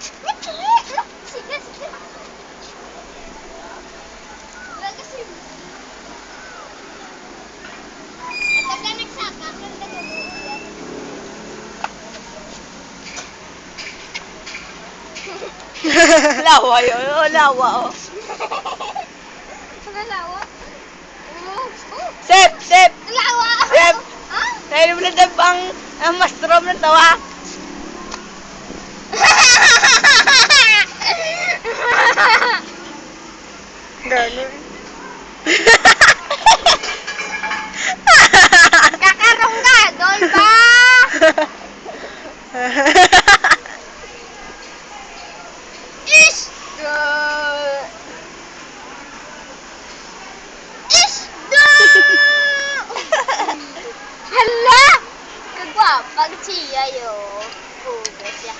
Sige, sige. Wala kasi. At ka nagsaka, kanda ka mo. Lawa yun. Oh, lawa, oh. Lawa? Sep! Sep! Lawa! Sep! Ha? Dahil mo na ang mastrom ng tawa. Gano'n. Kakarong ka, doon ba? Isda! Isda! Hala! Kagwapag siya yun. Hugas siya.